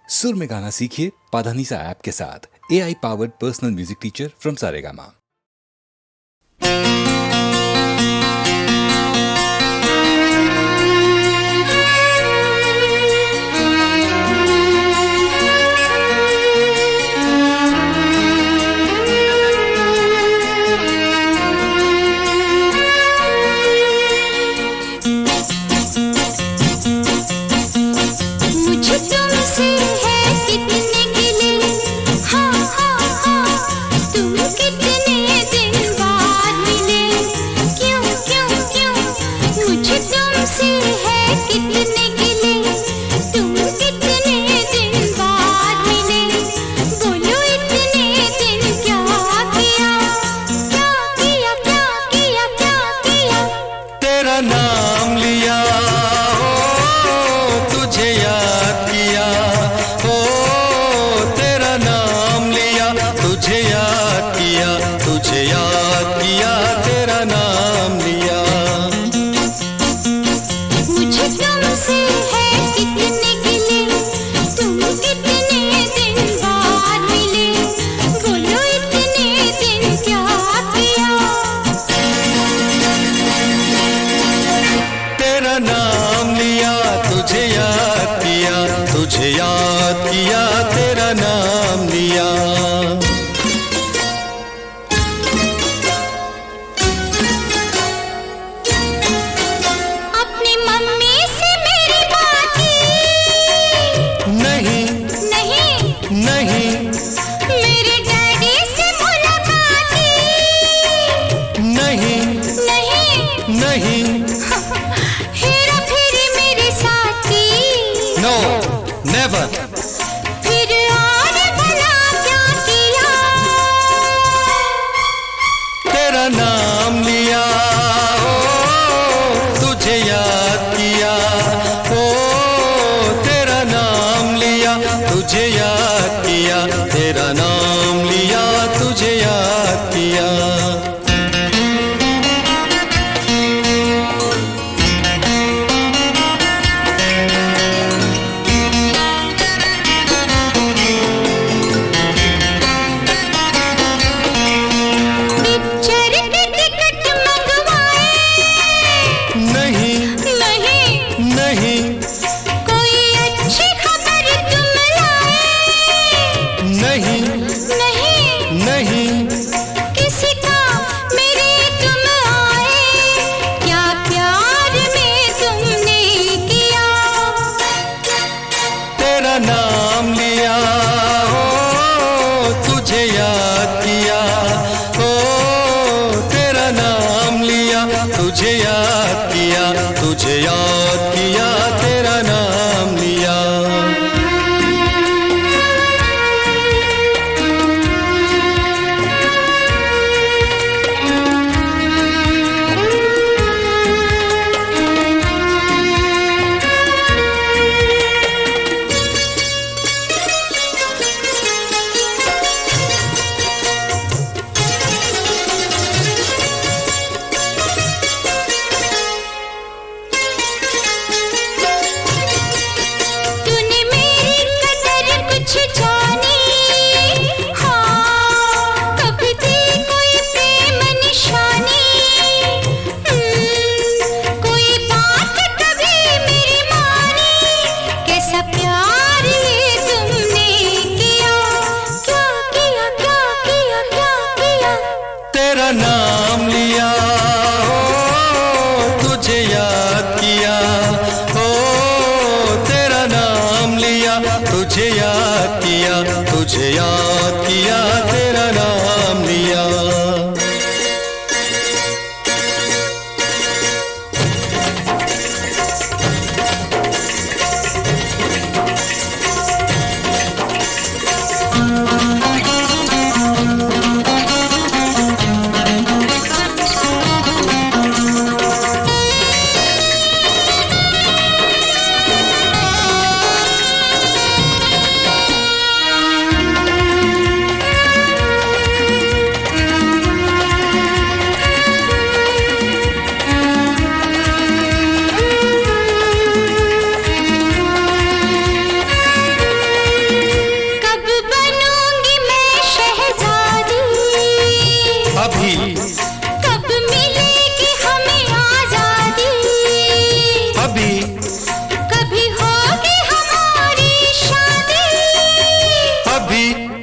सुर में गाना सीखिए पाधानीसा ऐप के साथ। AI powered personal music teacher from Saregama.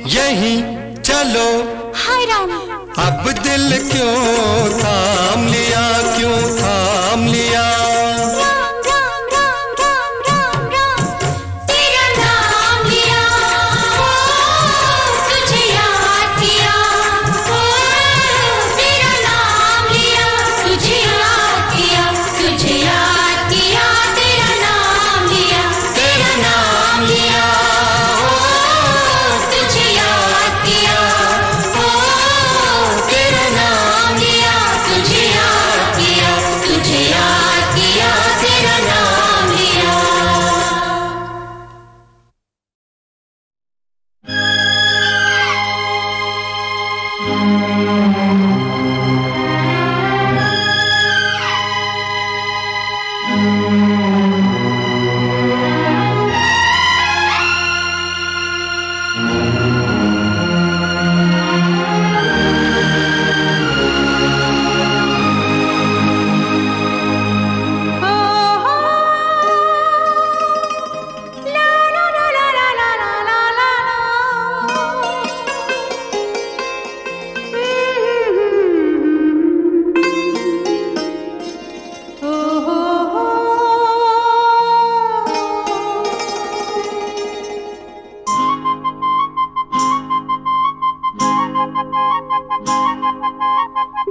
यहीं चलो। हाय राम, अब दिल क्यों थाम लिया, क्यों थाम लिया? राम राम राम राम राम राम, तेरा नाम लिया, ओ तुझे याद किया, ओ तेरा नाम लिया, तुझे याद किया, तुझे याद किया, तेरा नाम लिया, तेरा नाम लिया, ओ तुझे याद किया, ओ तेरा नाम लिया, तुझे याद किया, तुझे याद किया, तेरा नाम लिया।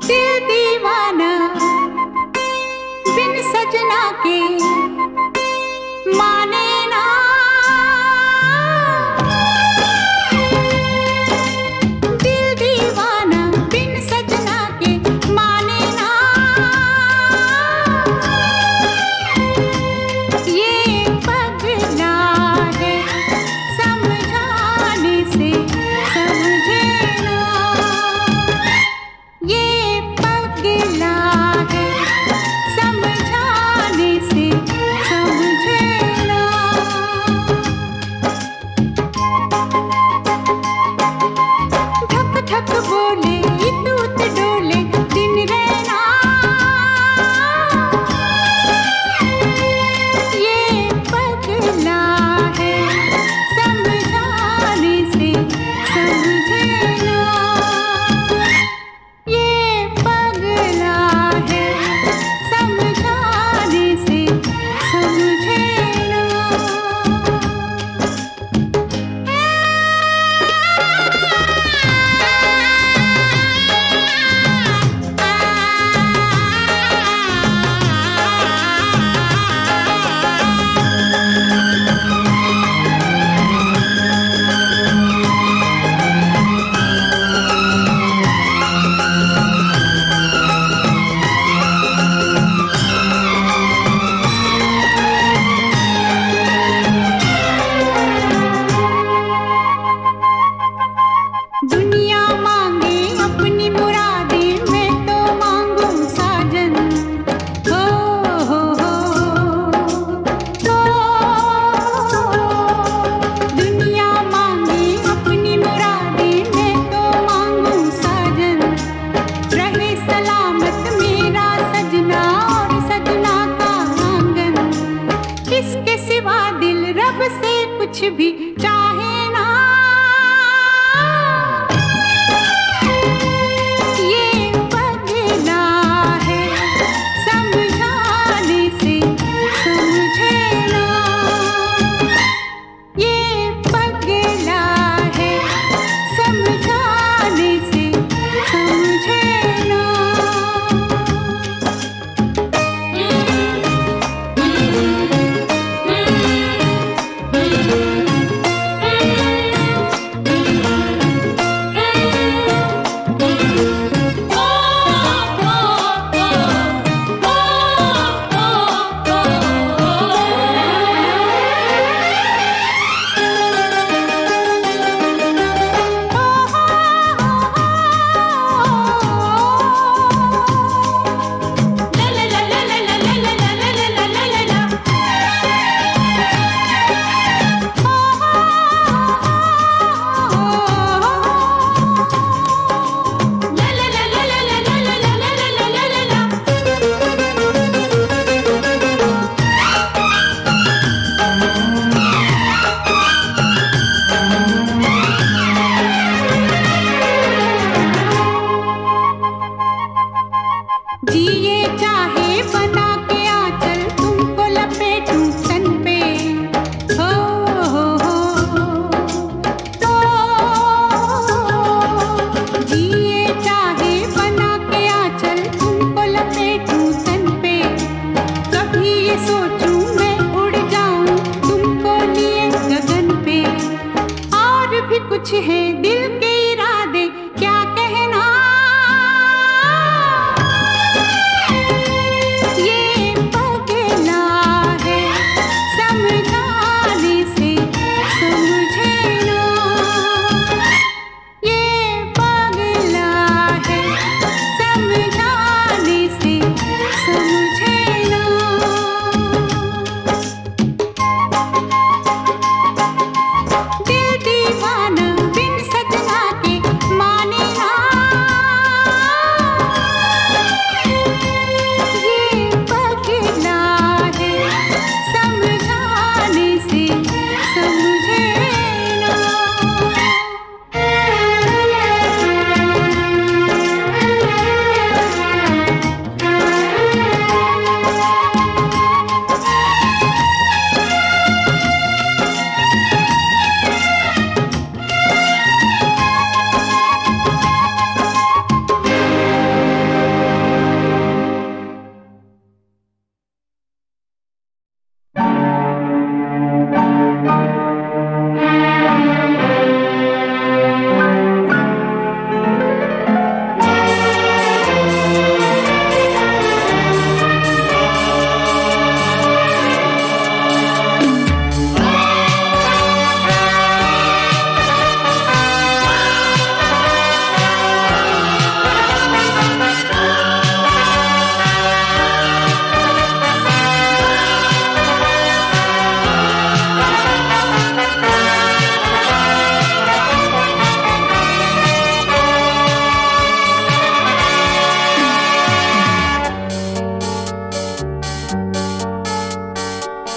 दिल दीवाना बिन सजना के माने ना, दिल दीवाना बिन सजना के माने ना, ये पगला है समझाने से समझे ना, ये पगला है समझाने से कुछ है दिल के इरादे क्या कहना, ये पगला है समझाने से समझे ना, ये पगला है समझाने से समझे ना। दिल दीवाना बिन सजना के माने ना, ये पगला है समझाने से समझे ना।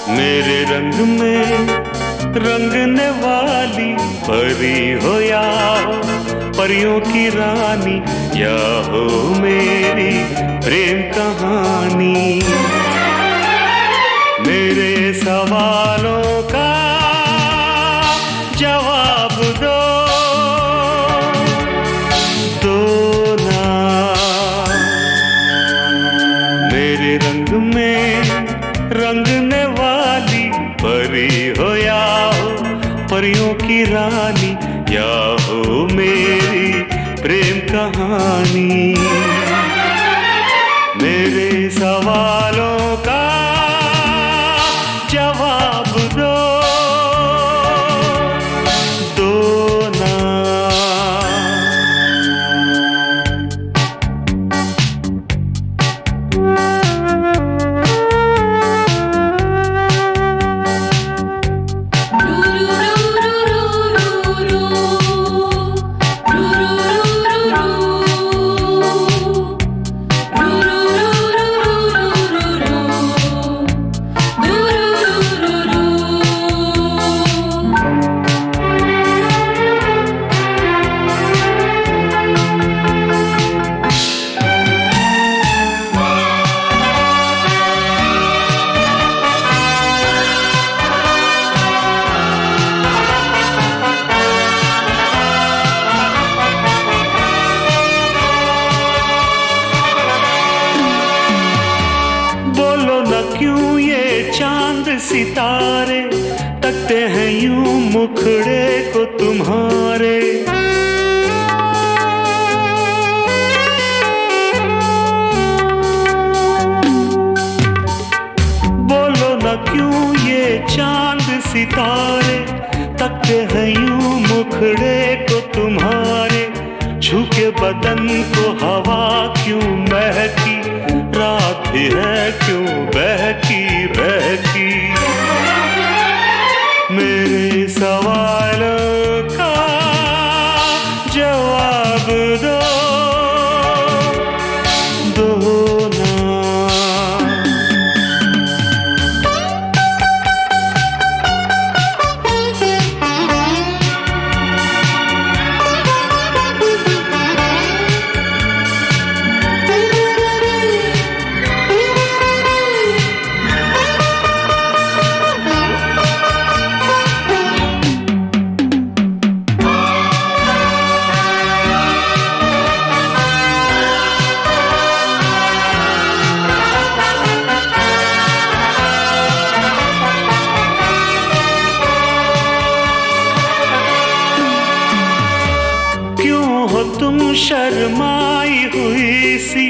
मेरे रंग में रंगने वाली परी हो या हो परियों की रानी, या हो मेरी प्रेम कहानी। मेरे सवालों का जवाब दो ना। मेरे रंग में रंगने वाली परी हो या हो परियों की रानी, या हो मेरी प्रेम कहानी। मेरे सवालों का जवाब दो ना। क्यों ये चांद सितारे तकते हैं यूं मुखड़े को तुम्हारे। बोलो ना क्यों ये चांद सितारे तकते हैं यूं मुखड़े को तुम्हारे। छू के बदन को हवा क्यों महकी, रात भी है क्यों बहकी बहकी। मेरे सवालों का जवाब दो ना। शर्माई हुई सी,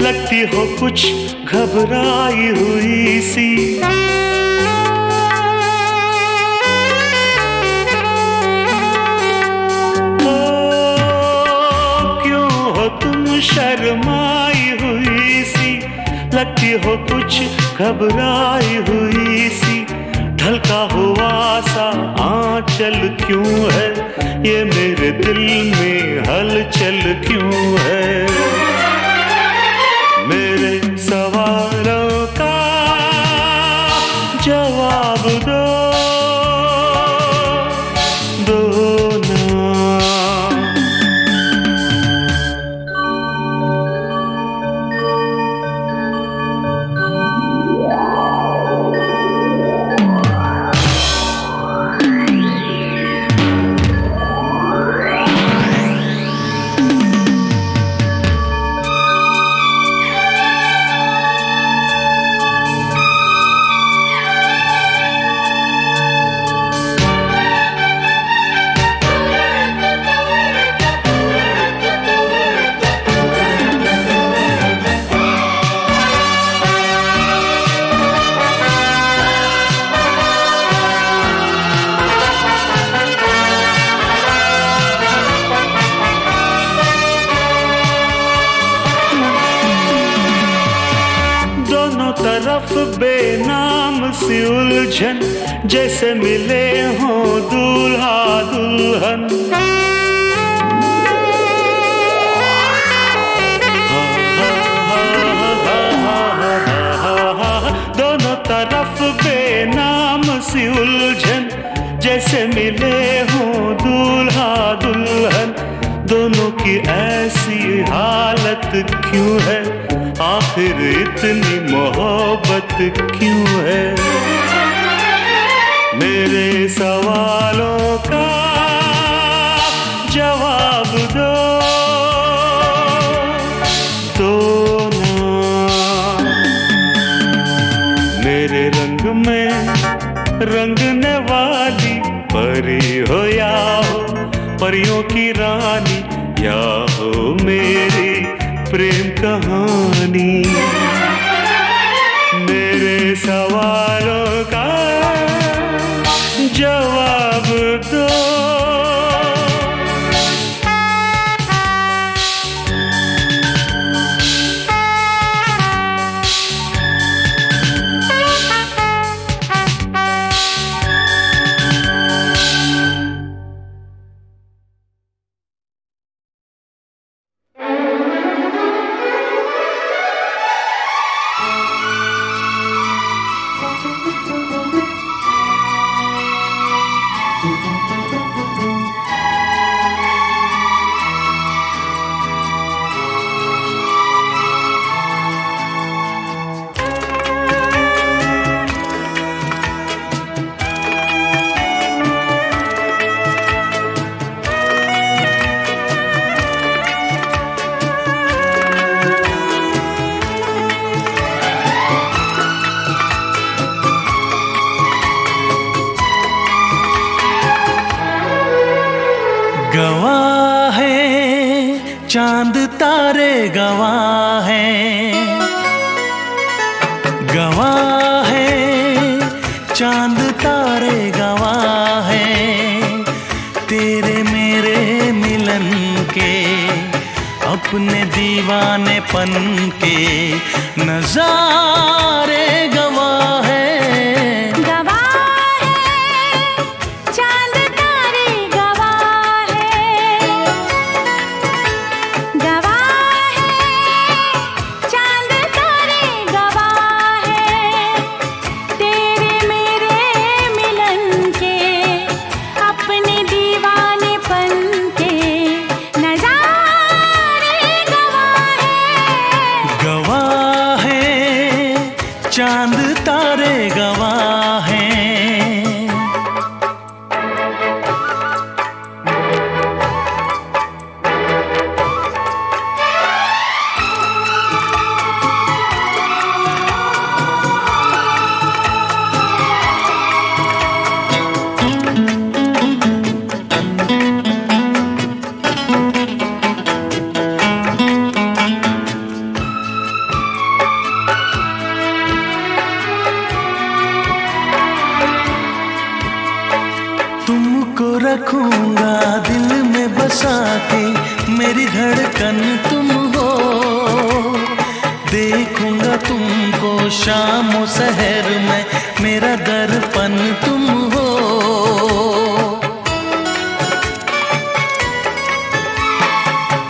लगती हो कुछ घबराई हुई सी। ओ क्यों हो तुम शर्माई हुई सी, लगती हो कुछ घबराई हुई सी। ढलका हुआ सा आंचल क्यों है, ये मेरे दिल में हलचल क्यों है। मेरे सवालों का जवाब दो ना। तरफ बेनाम सी उलझन, जैसे मिले हों दूल्हा दुल्हन। दोनों तरफ बेनाम सी उलझन, जैसे मिले हों दूल्हा दुल्हन। दोनों की ऐसी हालत क्यों है, आखिर इतनी मोहब्बत क्यों है। मेरे सवालों का जवाब दो ना। मेरे रंग में रंगने वाली परी हो या हो परियों की रानी, या हो मेरी प्रेम कहानी। मेरे सवालों का जवाब दो। गवाह है चांद तारे, गवाह है, गवाह है चांद तारे, गवाह है तेरे मेरे मिलन के, अपने दीवानेपन के नजारे गवाह है। चांद रखूंगा दिल में बसा के, मेरी धड़कन तुम हो। देखूंगा तुमको शाम शहर में, मेरा दर्पण तुम हो।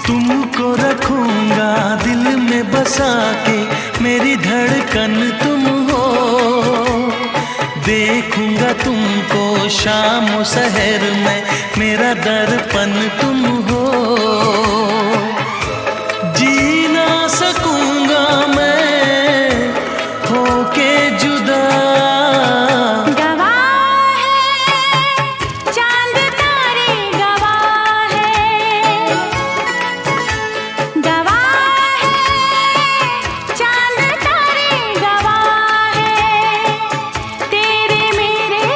तुमको रखूंगा दिल में बसा के, मेरी धड़कन तुम हो। देखूंगा तुमको शाम शहर में, मेरा दर्पण तुम हो। जी ना सकूंगा मैं होके जुदा। गवाह है चांद तारे, गवाह है, गवाह है चांद तारे, गवाह है तेरे मेरे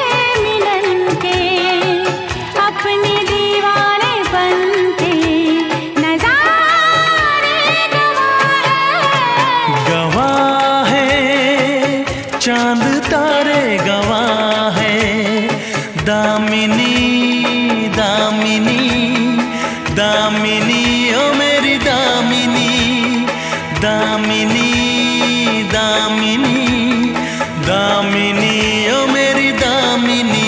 मिलन के, अपने दीवानेपन के नजारे। गवाह है चांद तारे, गवाह है दामिनी दामिनी दामिनी, ओ मेरी दामिनी दामिनी दामिनी दामिनी, ओ मेरी दामिनी।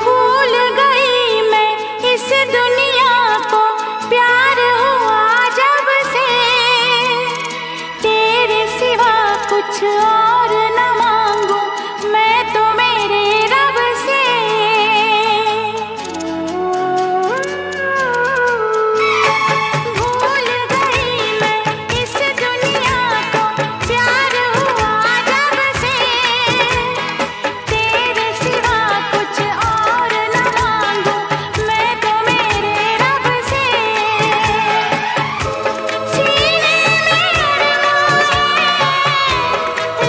भूल गई मैं इस दुनिया को, प्यार हुआ जब से तेरे सिवा कुछ और न मांगू मैं तो मेरे रब से। भूल गई मैं इस दुनिया को, प्यार हुआ जब से तेरे सिवा कुछ और न मांगू मैं तो मेरे रब से। सीने में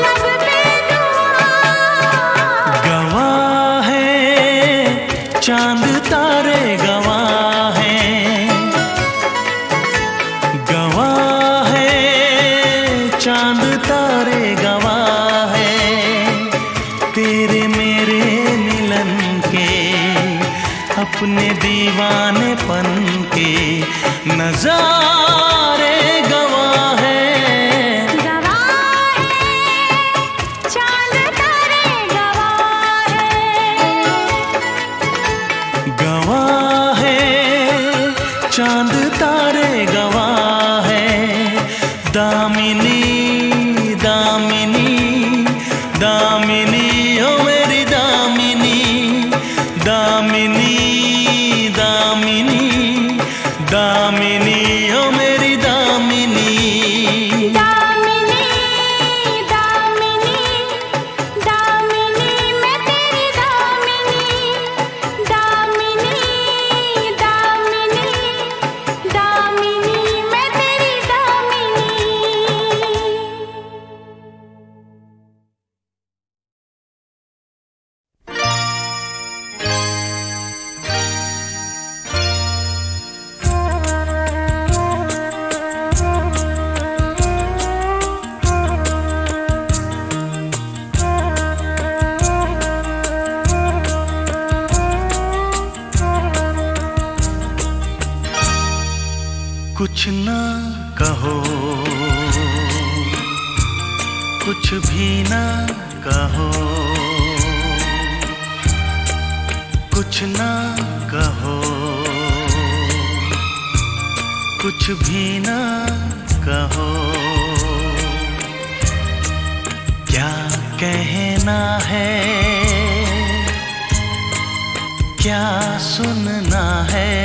लब पे दुआ। गवाह है चांद तारे, गवाह है, गवाह है चांद तारे, गवाह है तेरे मेरे मिलन के, अपने दीवानेपन के नजारे। गवाह है गवाह है चांद तारे, गवाह है, गवाह है चांद तारे, गवाह है दामिनी दामिनी दामिनी, ओ मेरी दामिनी दामिनी दामिनी दामिनी, ओ मेरी दामिनी। दामिनी दामिनी दामिनी, मैं तेरी दामिनी दामिनी दामिनी दामिनी, मैं तेरी दामिनी। कुछ ना कहो, कुछ भी ना कहो, कुछ ना कहो, कुछ भी ना कहो। क्या कहना है, क्या सुनना है,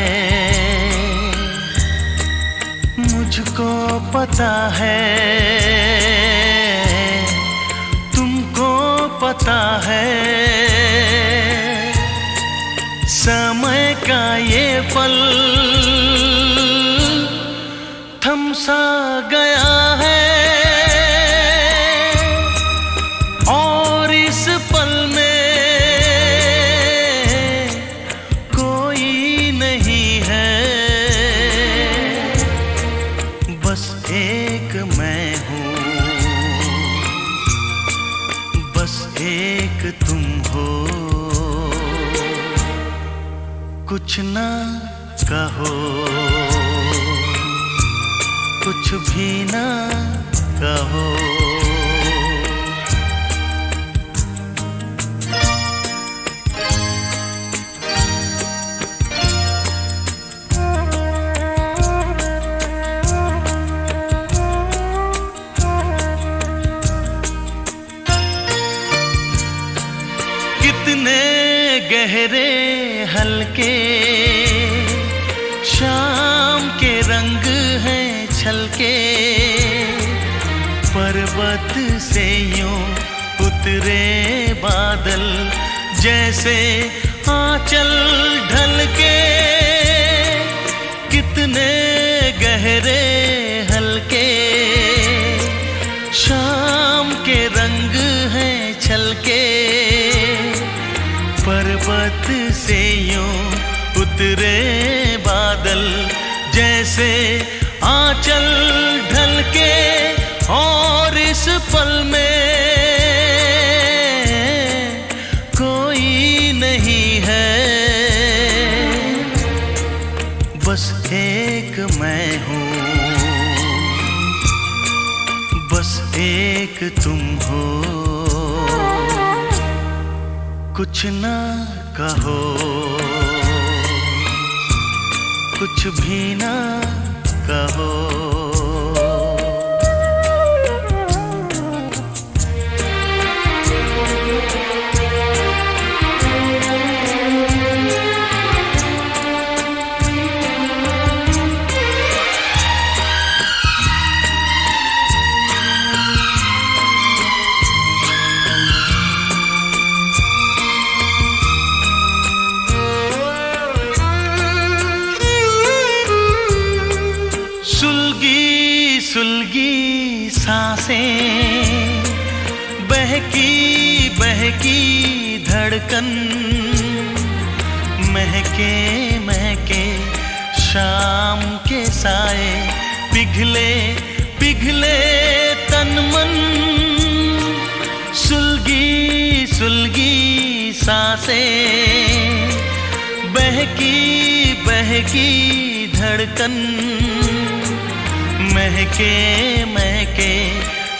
मुझको पता है, तुमको पता है, समय का ये पल थम सा गया है, और इस पल में कोई नहीं है, बस एक मैं हूँ, बस एक तुम हो। कुछ ना कहो, कुछ भी ना कहो। कितने गहरे हल्के शाम के रंग हैं छलके, पर्वत से यूं उतरे बादल जैसे आंचल ढलके। कितने गहरे हल्के शाम के रंग हैं छलके, पर्वत से यूं उतरे बादल जैसे आंचल ढलके, और इस पल में कोई नहीं है, बस एक मैं हूँ, बस एक तुम हो। कुछ ना कहो, कुछ भी ना कहो। सुलगी सुलगी सांसें, बहकी बहकी धड़कन, महके महके शाम के साए, पिघले पिघले तन मन। सुलगी सुलगी सांसें, बहकी बहकी धड़कन, महके महके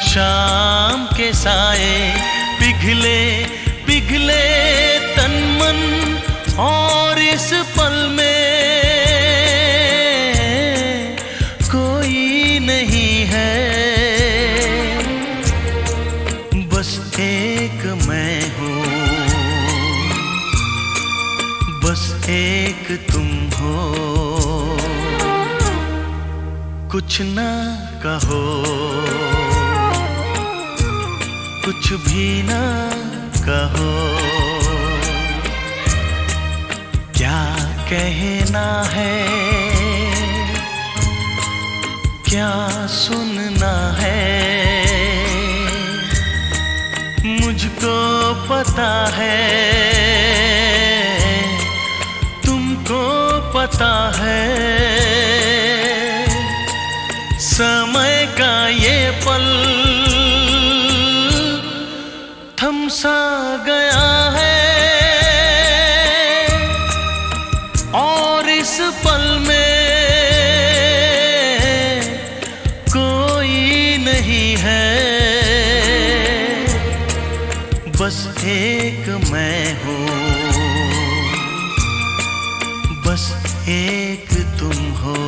शाम के साए, पिघले पिघले तन मन, और इस पल में कोई नहीं है, बस एक मैं हूँ, बस एक तुम हो। कुछ ना कहो, कुछ भी ना कहो। क्या कहना है, क्या सुनना है, मुझको पता है, तुमको पता है, समय का ये पल थम सा गया है, और इस पल में कोई नहीं है, बस एक मैं हूँ, बस एक तुम हो।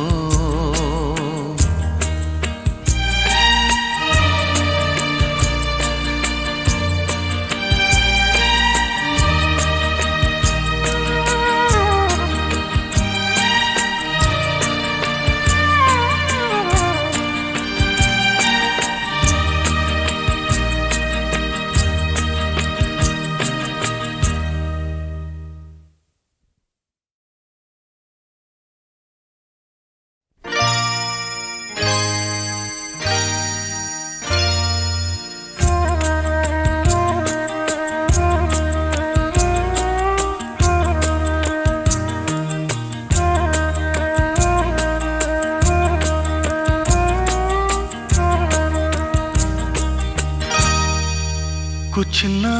कुछ ना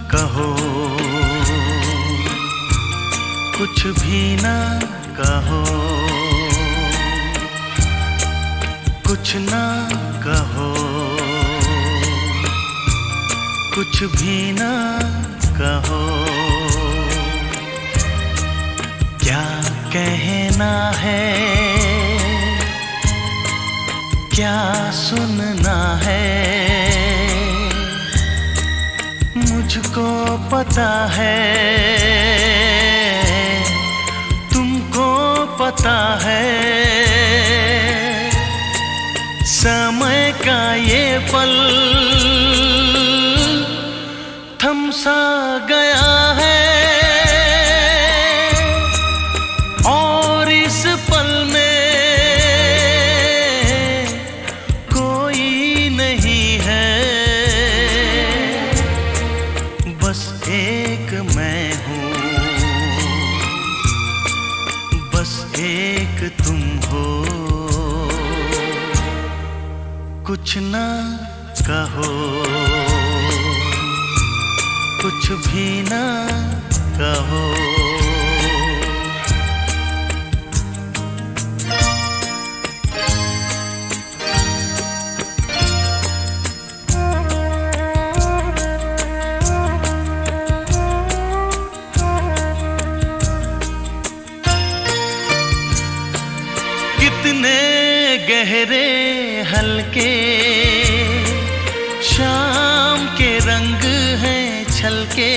कहो, कुछ भी ना कहो, कुछ ना कहो, कुछ भी ना कहो। क्या कहना है, क्या सुनना है, मुझको पता है, तुमको पता है। समय का ये पल थम सा गया है, और इस पल में कोई नहीं है, बस एक मैं हूँ, बस एक तुम हो। कुछ ना कहो, कुछ भी ना कहो। कितने गहरे हल्के शाम के रंग हैं छलके,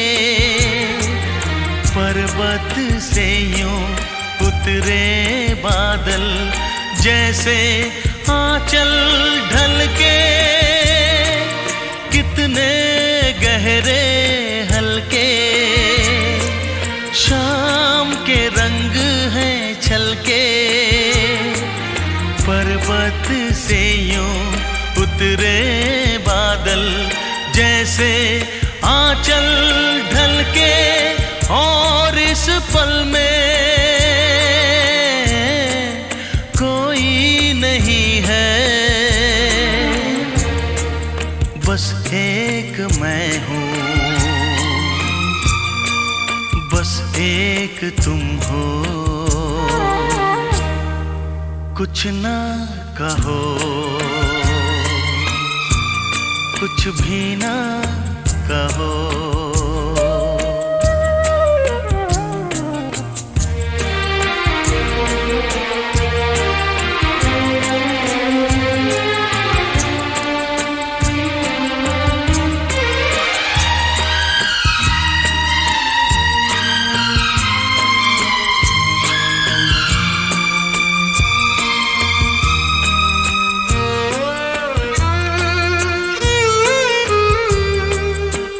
पर्वत से यूं उतरे बादल जैसे आंचल ढलके। कितने गहरे हल्के शाम के रंग हैं छलके, पर्वत से यूं उतरे बादल जैसे आंचल ढलके। और इस पल में कोई नहीं है, बस एक मैं हूँ, बस एक तुम हो। कुछ ना कहो, कुछ भी ना कहो।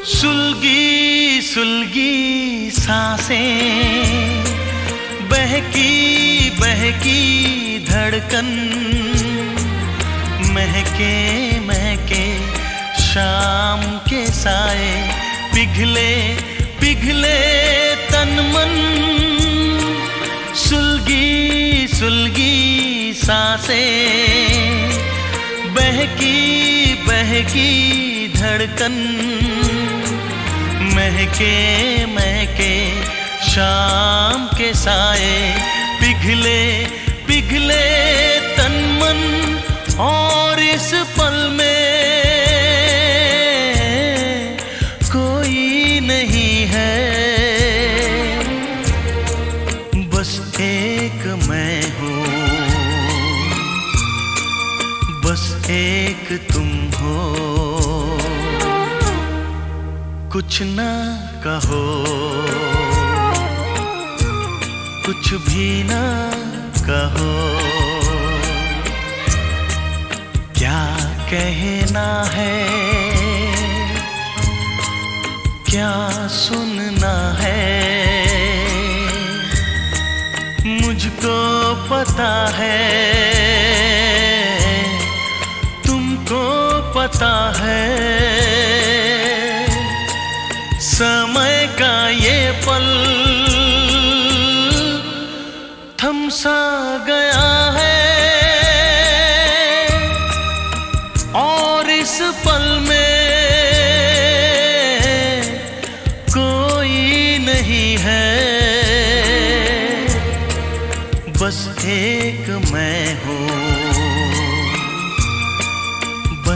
सुलगी सुलगी सांसें, बहकी बहकी धड़कन, महके महके शाम के साए, पिघले पिघले तन मन। सुलगी सुलगी सांसें, बहकी बहकी धड़कन, महके महके शाम के साए, पिघले पिघले तन मन। और इस पल में कोई नहीं है, बस एक मैं हूँ, बस एक तुम हो। कुछ ना कहो, कुछ भी ना कहो। क्या कहना है, क्या सुनना है, मुझको पता है, तुमको पता है। समय का ये पल थम सा गया है, और इस पल में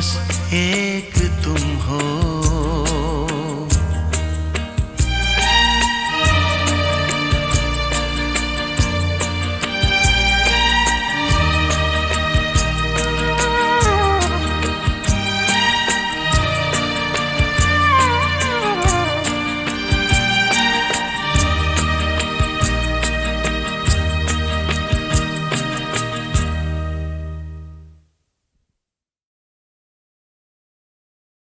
बस एक तुम हो।